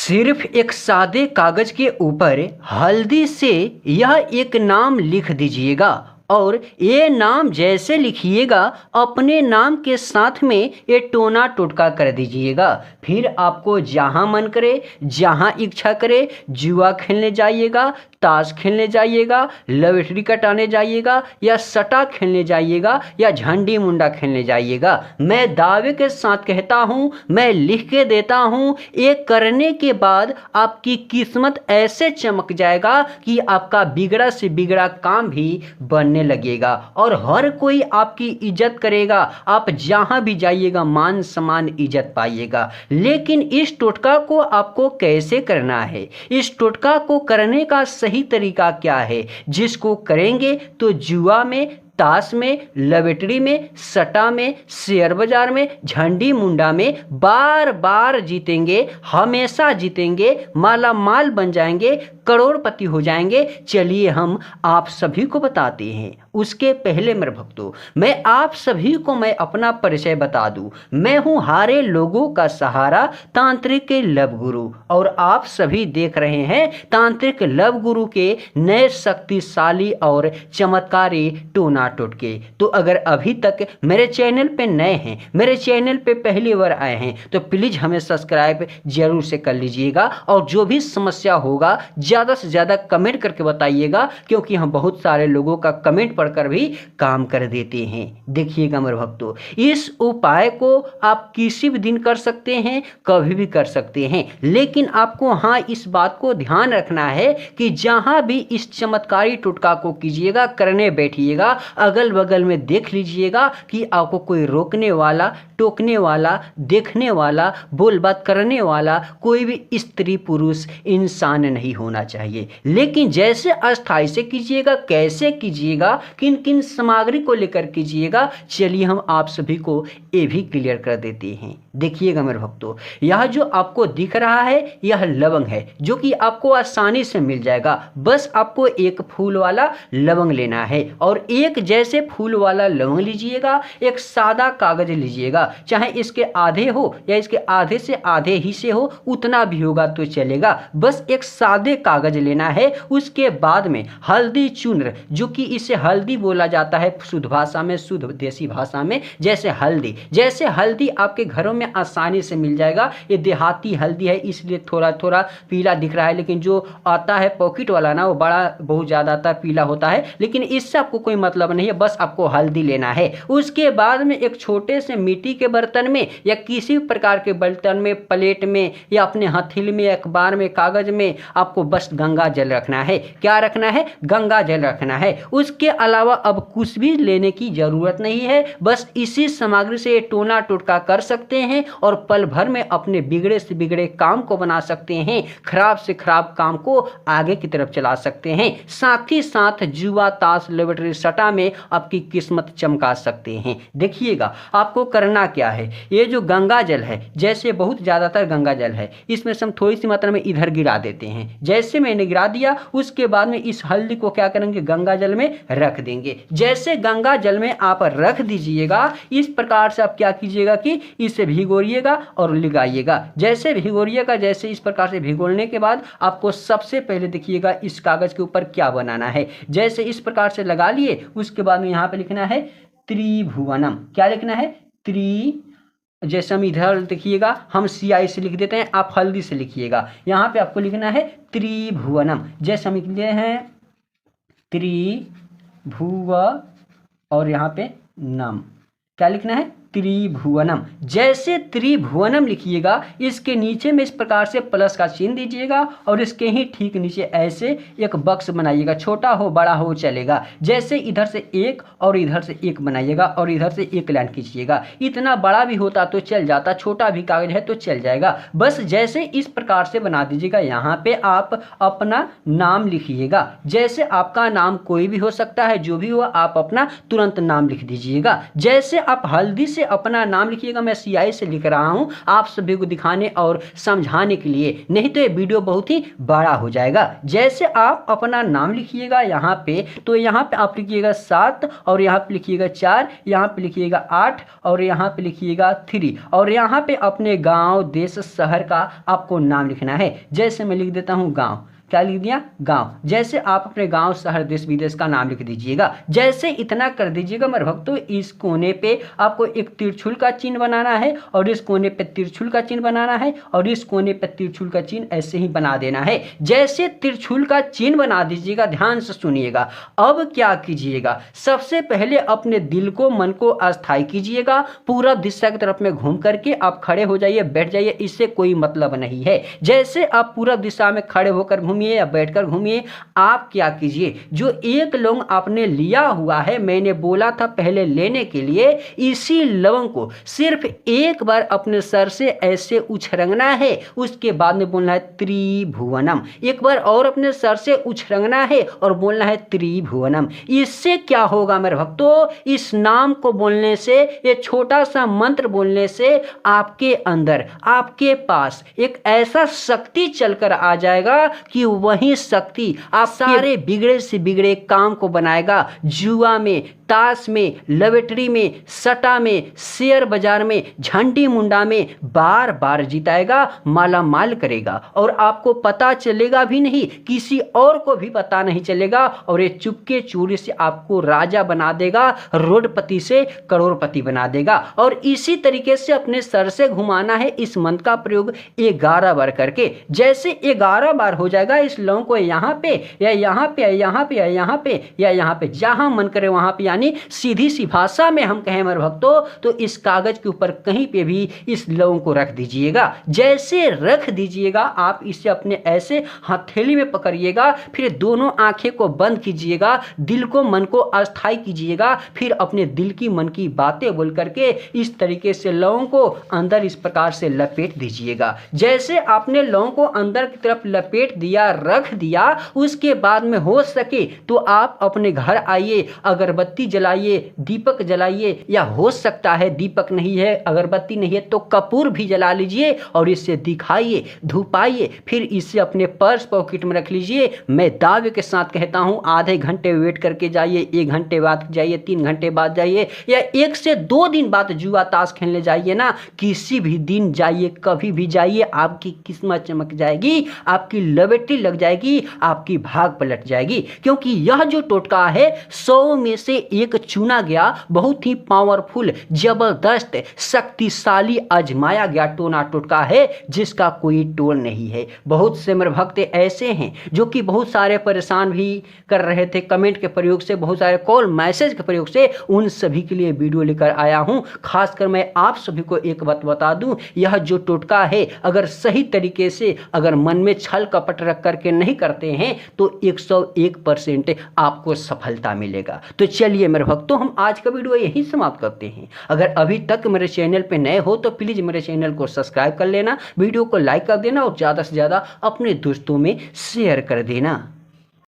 सिर्फ एक सादे कागज के ऊपर हल्दी से यह एक नाम लिख दीजिएगा और ये नाम जैसे लिखिएगा अपने नाम के साथ में ये टोना टोटका कर दीजिएगा। फिर आपको जहाँ मन करे, जहाँ इच्छा करे, जुआ खेलने जाइएगा, ताश खेलने जाइएगा, लवेटरी कटाने जाइएगा या सट्टा खेलने जाइएगा या झंडी मुंडा खेलने जाइएगा। मैं दावे के साथ कहता हूँ, मैं लिख के देता हूँ, ये करने के बाद आपकी किस्मत ऐसे चमक जाएगा कि आपका बिगड़ा से बिगड़ा काम भी बनने लगेगा और हर कोई आपकी इज्जत करेगा। आप जहाँ भी जाइएगा मान सम्मान इज्जत पाइएगा। लेकिन इस टोटका को आपको कैसे करना है, इस टोटका को करने का सही तरीका क्या है, जिसको करेंगे तो जुआ में, ताश में, लवेटरी में, सट्टा में, शेयर बाजार में, झंडी मुंडा में बार बार जीतेंगे, हमेशा जीतेंगे, माला माल बन जाएंगे, करोड़पति हो जाएंगे। चलिए हम आप सभी को बताते हैं। उसके पहले मेरे भक्तों, मैं आप सभी को मैं अपना परिचय बता दूं। मैं हूं हारे लोगों का सहारा, तांत्रिक के लव गुरु, और आप सभी देख रहे हैं तांत्रिक लव गुरु के नए शक्तिशाली और चमत्कारी टोना टोटके। तो अगर अभी तक मेरे चैनल पे नए हैं, मेरे चैनल पे पहली बार आए हैं, तो प्लीज हमें सब्सक्राइब जरूर से कर लीजिएगा और जो भी समस्या होगा ज़्यादा से ज़्यादा कमेंट करके बताइएगा, क्योंकि हम बहुत सारे लोगों का कमेंट पढ़कर भी काम कर देते हैं। देखिएगा मेरे भक्तों, इस उपाय को आप किसी भी दिन कर सकते हैं, कभी भी कर सकते हैं, लेकिन आपको हाँ इस बात को ध्यान रखना है कि जहां भी इस चमत्कारी टोटका को कीजिएगा, करने बैठिएगा, अगल बगल में देख लीजिएगा कि आपको कोई रोकने वाला, टोकने वाला, देखने वाला, बोल बात करने वाला कोई भी स्त्री पुरुष इंसान नहीं होना चाहिए। लेकिन जैसे अस्थाई से कीजिएगा, कैसे कीजिएगा, किन किन सामग्री को लेकर कीजिएगा, चलिए हम आप सभी को ये भी क्लियर कर देते हैं। देखिएगा मेरे भक्तों, यह जो आपको दिख रहा है यह लवंग है, जो कि आपको आसानी से मिल जाएगा। बस आपको एक फूल वाला लवंग लेना है और एक जैसे फूल वाला लवंग लीजिएगा, एक सादा कागज लीजिएगा, चाहे इसके आधे हो या इसके आधे से आधे ही से हो, उतना भी होगा तो चलेगा। बस एक सादे कागज लेना है। उसके बाद में हल्दी चूर्ण, जो कि इसे हल्दी बोला जाता है शुद्ध भाषा में, शुद्ध देसी भाषा में, जैसे हल्दी आपके घरों में आसानी से मिल जाएगा। ये देहाती हल्दी है इसलिए थोड़ा थोड़ा पीला दिख रहा है, लेकिन जो आता है पॉकेट वाला ना, वो बड़ा बहुत ज़्यादातर पीला होता है, लेकिन इससे आपको कोई मतलब नहीं है। बस आपको हल्दी लेना है। उसके बाद में एक छोटे से मिट्टी के बर्तन में या किसी प्रकार के बर्तन में, प्लेट में या अपने हथेली में, अखबार में, कागज में आपको बस गंगा जल रखना है। क्या रखना है? गंगा जल रखना है। उसके अलावा अब कुछ भी लेने की जरूरत नहीं है। बस इसी सामग्री से टोना टोटका कर सकते हैं और पल भर में अपने बिगड़े से बिगड़े काम को बना सकते हैं, खराब से खराब काम को आगे की तरफ चला सकते हैं। साथ ही साथ जुआ, ताश, लवेटरी, सट्टा में आपकी किस्मत चमका सकते हैं। देखिएगा आपको करना क्या है। ये जो गंगा जल है, जैसे बहुत ज़्यादातर गंगा जल है, इसमें से हम थोड़ी सी मात्रा में इधर गिरा देते हैं। जैसे मैंने गिरा दिया, उसके बाद में इस हल्दी को क्या करेंगे, गंगा जल में रख देंगे। जैसे गंगा जल में आप रख दीजिएगा, इस प्रकार से आप क्या कीजिएगा कि इसे भिगोइएगा और लगाइएगा। जैसे भिगोइएगा, जैसे इस प्रकार से भिगोने के बाद आपको सबसे पहले देखिएगा इस कागज के ऊपर क्या बनाना है। जैसे इस प्रकार से लगा लिए, उसके बाद में यहाँ पे लिखना है त्रिभुवनम। क्या लिखना है? जैसे हम इधर देखिएगा, हम सियाही से लिख देते हैं, आप हल्दी से लिखिएगा। यहाँ पे आपको लिखना है त्रिभुवनम। जैसे हम लिख लिए हैं त्रिभुव और यहाँ पे नम, क्या लिखना है? त्रिभुवनम। जैसे त्रिभुवनम लिखिएगा, इसके नीचे में इस प्रकार से प्लस का चिन्ह दीजिएगा और इसके ही ठीक नीचे ऐसे एक बक्स बनाइएगा, छोटा हो बड़ा हो चलेगा। जैसे इधर से एक और इधर से एक बनाइएगा और इधर से एक लाइन खींचिएगा। इतना बड़ा भी होता तो चल जाता, छोटा भी कागज है तो चल जाएगा। बस जैसे इस प्रकार से बना दीजिएगा। यहाँ पे आप अपना नाम लिखिएगा। जैसे आपका नाम कोई भी हो सकता है, जो भी हो आप अपना तुरंत नाम लिख दीजिएगा। जैसे आप हल्दी से अपना नाम लिखिएगा। मैं स्याही से लिख रहा हूं आप सभी को दिखाने और समझाने के लिए, नहीं तो ये वीडियो बहुत ही बड़ा हो जाएगा। जैसे आप अपना नाम लिखिएगा यहाँ पे, तो यहाँ पे आप लिखिएगा 7 और यहाँ पे लिखिएगा 4, यहाँ पे लिखिएगा 8 और यहाँ पे लिखिएगा 3 और यहाँ पे अपने गांव देश शहर का आपको नाम लिखना है। जैसे मैं लिख देता हूँ गांव, क्या लिख दिया? गांव। जैसे आप अपने गांव शहर देश विदेश का नाम लिख दीजिएगा। जैसे इतना कर दीजिएगा मेरे भक्तों, इस कोने पे आपको एक तिरछुल का चिन्ह बनाना है और इस कोने पे तिरछुल का चिन्ह बनाना है और इस कोने पे तिरछुल का चिन्ह ऐसे ही बना देना है। जैसे तिरछुल का चिन्ह बना दीजिएगा, ध्यान से सुनिएगा। अब क्या कीजिएगा, सबसे पहले अपने दिल को मन को अस्थायी कीजिएगा। पूरब दिशा की तरफ में घूम करके आप खड़े हो जाइए, बैठ जाइए, इससे कोई मतलब नहीं है। जैसे आप पूरब दिशा में खड़े होकर घूमिए या बैठकर घूमिए, आप क्या कीजिए, जो एक लौंग आपने लिया हुआ है, मैंने बोला था पहले लेने के लिए, इसी लौंग को सिर्फ एक बार अपने सर से ऐसे उछरंगना है। उसके बाद में बोलना है त्रिभुवनम। एक बार और अपने सर से उछरंगना है और बोलना है त्रिभुवनम। इससे क्या होगा मेरे भक्तों, इस नाम को बोलने से, ये छोटा सा मंत्र बोलने से आपके अंदर, आपके पास एक ऐसा शक्ति चलकर आ जाएगा कि वही शक्ति आप सारे बिगड़े से बिगड़े काम को बनाएगा। जुआ में, ताश में, लवेटरी में, सट्टा में, शेयर बाजार में, झंडी मुंडा में बार बार जिताएगा, माला माल करेगा और आपको पता चलेगा भी नहीं, किसी और को भी पता नहीं चलेगा और ये चुपके चोरी से आपको राजा बना देगा, रोडपति से करोड़पति बना देगा। और इसी तरीके से अपने सर से घुमाना है इस मंत्र का प्रयोग 11 बार करके। जैसे 11 बार हो जाएगा, इस लौंग को यहाँ पे या यहाँ पे या यहाँ पे या यहाँ पे या यहाँ पे, जहां मन करे वहां पे, यानी सीधी सी भाषा में हम कहें मेरे भक्तों, तो इस कागज के ऊपर कहीं पे भी इस लौंग को रख दीजिएगा। जैसे रख दीजिएगा, आप इसे अपने ऐसे हथेली में पकड़िएगा, फिर दोनों आंखें को बंद कीजिएगा, दिल को मन को अस्थायी कीजिएगा, फिर अपने दिल की मन की बातें बोल करके इस तरीके से लौंग को अंदर इस प्रकार से लपेट दीजिएगा। जैसे आपने लौंग को अंदर की तरफ लपेट दिया, रख दिया, उसके बाद में हो सके तो आप अपने घर आइए, अगरबत्ती जलाइए, दीपक जलाइए, या हो सकता है दीपक नहीं है, अगरबत्ती नहीं है तो कपूर भी जला लीजिए और इसे दिखाइए, धुपाइए, फिर इसे अपने पर्स पॉकेट में रख लीजिए। मैं दावे के साथ कहता हूं, आधे घंटे वेट करके जाइए, 1 घंटे बाद जाइए, 3 घंटे बाद जाइए, या 1 से 2 दिन बाद जुआ ताश खेलने जाइए ना, किसी भी दिन जाइए, कभी भी जाइए, आपकी किस्मत चमक जाएगी, आपकी लवेटी लग जाएगी, आपकी भाग पलट जाएगी। क्योंकि यह जो टोटका है 100 में से एक चुना गया, बहुत ही पावरफुल, जबरदस्त, शक्तिशाली, आजमाया गया टोना टोटका है, जिसका कोई तोड़ नहीं है। बहुत से मेरे भक्त ऐसे हैं जो कि बहुत सारे परेशान भी कर रहे थे कमेंट के प्रयोग से, बहुत सारे कॉल मैसेज के प्रयोग से, उन सभी के लिए वीडियो लेकर आया हूं। खासकर मैं आप सभी को एक बात बता दूं, यह जो टोटका है अगर सही तरीके से, अगर मन में छल कपट रख करके नहीं करते हैं तो 101% आपको सफलता मिलेगा। तो चलिए मेरे भक्तों, हम आज का वीडियो यहीं समाप्त करते हैं। अगर अभी तक मेरे चैनल पे नए हो तो प्लीज मेरे चैनल को सब्सक्राइब कर लेना, वीडियो को लाइक कर देना और ज़्यादा से ज़्यादा अपने दोस्तों में शेयर कर देना।